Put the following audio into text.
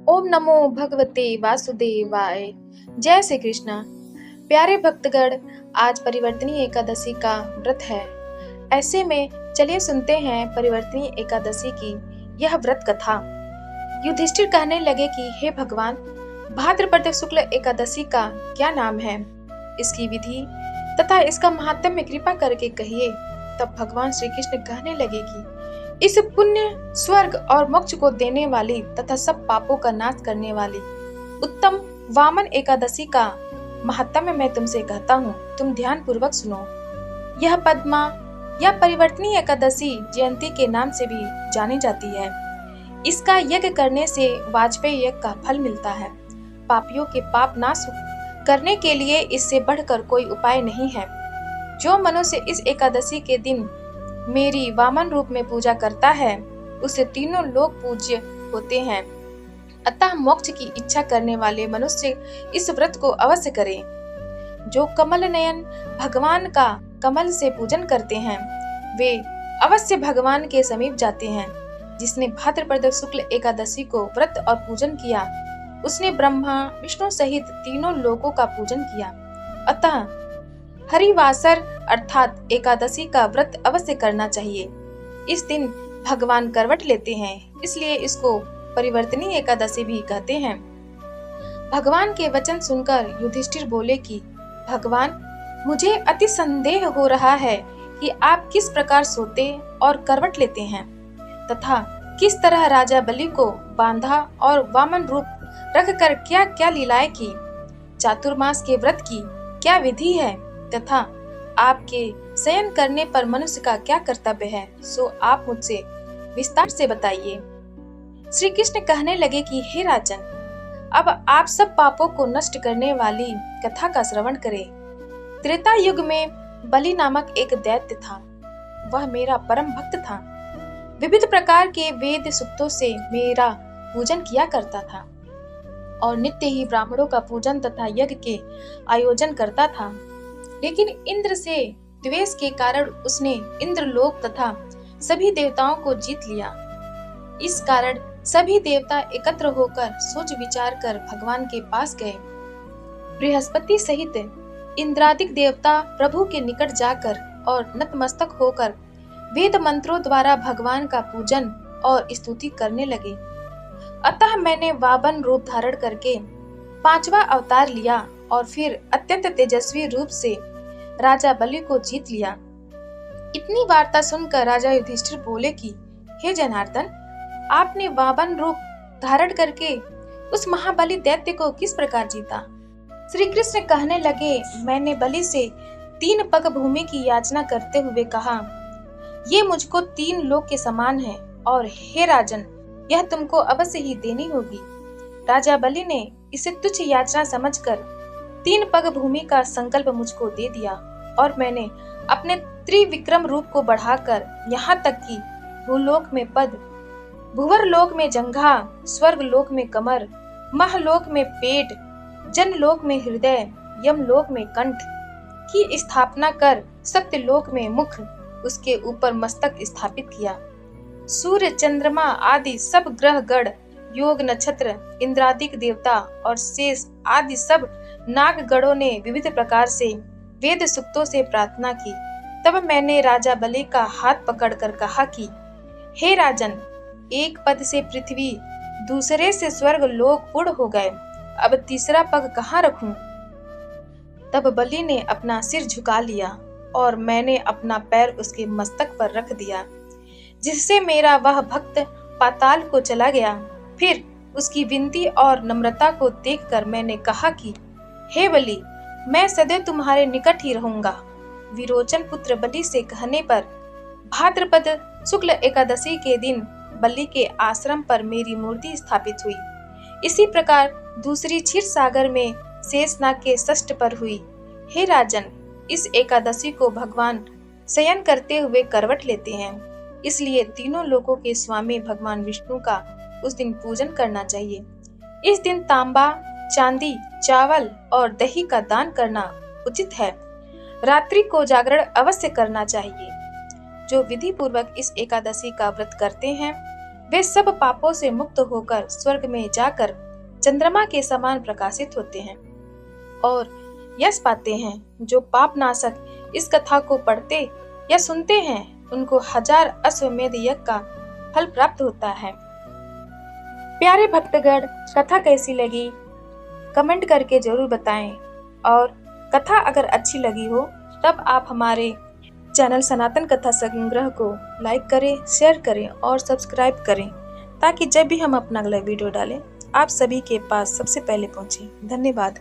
ओम नमो भगवते वासुदेवाय। जय श्री कृष्णा। प्यारे भक्तगण, आज परिवर्तनी एकादशी का व्रत है। ऐसे में चलिए सुनते हैं परिवर्तनी एकादशी की यह व्रत कथा। युधिष्ठिर कहने लगे कि हे भगवान, भाद्रपद शुक्ल एकादशी का क्या नाम है, इसकी विधि तथा इसका महात्म्य कृपा करके कहिए। तब भगवान श्री कृष्ण कहने लगे कि इस पुण्य, स्वर्ग और मोक्ष को देने वाली तथा सब पापों का नाश करने वाली उत्तम वामन एकादशी का महात्म्य मैं तुमसे कहता हूँ, तुम ध्यान पूर्वक सुनो। यह पद्मा या परिवर्तनी एकादशी जयंती के नाम से भी जानी जाती है। इसका यज्ञ करने से वाजपेयी यज्ञ का फल मिलता है। पापियों के पाप नाश करने के लिए इससे बढ़कर कोई उपाय नहीं है। जो मनुष्य इस एकादशी के दिन मेरी वामन रूप में पूजा करता है, उसे तीनों लोग पूज्य होते हैं। अतः मोक्ष की इच्छा करने वाले मनुष्य इस व्रत को अवश्य करें। जो कमल नयन भगवान का कमल से पूजन करते हैं, वे अवश्य भगवान के समीप जाते हैं। जिसने भाद्रपद शुक्ल एकादशी को व्रत और पूजन किया, उसने ब्रह्मा विष्णु सहित तीनों लोकों का पूजन किया। अतः हरिवासर अर्थात एकादशी का व्रत अवश्य करना चाहिए। इस दिन भगवान करवट लेते हैं, इसलिए इसको परिवर्तनी एकादशी भी कहते हैं। भगवान के वचन सुनकर युधिष्ठिर बोले कि भगवान, मुझे अति संदेह हो रहा है कि आप किस प्रकार सोते और करवट लेते हैं तथा किस तरह राजा बलि को बांधा और वामन रूप रखकर क्या क्या लीलाएं की। चातुर्मास के व्रत की क्या विधि है तथा आपके शयन करने पर मनुष्य का क्या कर्तव्य है, सो आप मुझसे विस्तार से बताइए। श्री कृष्ण कहने लगे कि हे राजन, अब आप सब पापों को नष्ट करने वाली कथा का श्रवण करें। त्रेता युग में बलि नामक एक दैत्य था। वह मेरा परम भक्त था। विविध प्रकार के वेद सूक्तों से मेरा पूजन किया करता था और नित्य ही ब्राह्मणों का पूजन तथा यज्ञ के आयोजन करता था। लेकिन इंद्र से द्वेष के कारण उसने इंद्रलोक तथा सभी देवताओं को जीत लिया। इस कारण सभी देवता एकत्र होकर सोच विचार कर भगवान के पास गए। बृहस्पति सहित इंद्रादिक देवता प्रभु के निकट जाकर और नतमस्तक होकर वेद मंत्रों द्वारा भगवान का पूजन और स्तुति करने लगे। अतः मैंने वामन रूप धारण करके 5वां अवतार लिया और फिर अत्यंत तेजस्वी रूप से राजा बलि को जीत लिया। इतनी वार्ता सुनकर राजा युधिष्ठिर बोले कि हे जनार्दन, आपने वामन रूप धारण करके उस महाबली दैत्य को किस प्रकार जीता। श्री कृष्ण कहने लगे, मैंने बलि से 3 पग भूमि की याचना करते हुए कहा, ये मुझको 3 लोक के समान है और हे राजन, यह तुमको अवश्य ही देनी होगी। राजा बलि ने इसे तुच्छ याचना समझकर 3 पग भूमि का संकल्प मुझको दे दिया और मैंने अपने त्रिविक्रम रूप को बढ़ाकर यहाँ तक कि भूलोक में पद, भुवर लोक में जंघा, स्वर्ग लोक में कमर, महलोक में पेट, जनलोक में हृदय, यमलोक में कंठ की स्थापना कर सत्यलोक में मुख, उसके ऊपर मस्तक स्थापित किया। सूर्य, चंद्रमा आदि सब ग्रह गण, योग नक्षत्र, इंद्रादिक देवता और शेष आदि सब नागगणों ने विविध प्रकार से वेद सूक्तों से प्रार्थना की। तब मैंने राजा बलि का हाथ पकड़कर कहा कि हे राजन, एक पद से पृथ्वी, दूसरे से स्वर्ग लोक पूर्ण हो गए, अब तीसरा पग कहाँ रखूं। तब बलि ने अपना सिर झुका लिया और मैंने अपना पैर उसके मस्तक पर रख दिया, जिससे मेरा वह भक्त पाताल को चला गया। फिर उसकी विनती और नम्रता को देखकर मैंने कहा कि हे बलि, मैं सदैव तुम्हारे निकट ही रहूंगा। विरोचन पुत्र बलि से कहने पर भाद्रपद शुक्ल एकादशी के दिन बलि के आश्रम पर मेरी मूर्ति स्थापित हुई। इसी प्रकार दूसरी क्षीर सागर में शेषनाग के षष्ठ पर हुई। हे राजन, इस एकादशी को भगवान शयन करते हुए करवट लेते हैं, इसलिए तीनों लोकों के स्वामी भगवान विष्णु का उस दिन पूजन करना चाहिए। इस दिन तांबा, चांदी, चावल और दही का दान करना उचित है। रात्रि को जागरण अवश्य करना चाहिए। जो विधि पूर्वक इस एकादशी का व्रत करते हैं, वे सब पापों से मुक्त होकर स्वर्ग में जाकर चंद्रमा के समान प्रकाशित होते हैं और यश पाते हैं। जो पाप नाशक इस कथा को पढ़ते या सुनते हैं उनको 1000 अश्वमेध यज्ञ का फल प्राप्त होता है। प्यारे भक्तगण, कथा कैसी लगी कमेंट करके जरूर बताएं और कथा अगर अच्छी लगी हो तब आप हमारे चैनल सनातन कथा संग्रह को लाइक करें, शेयर करें और सब्सक्राइब करें ताकि जब भी हम अपना अगला वीडियो डालें आप सभी के पास सबसे पहले पहुंचे। धन्यवाद।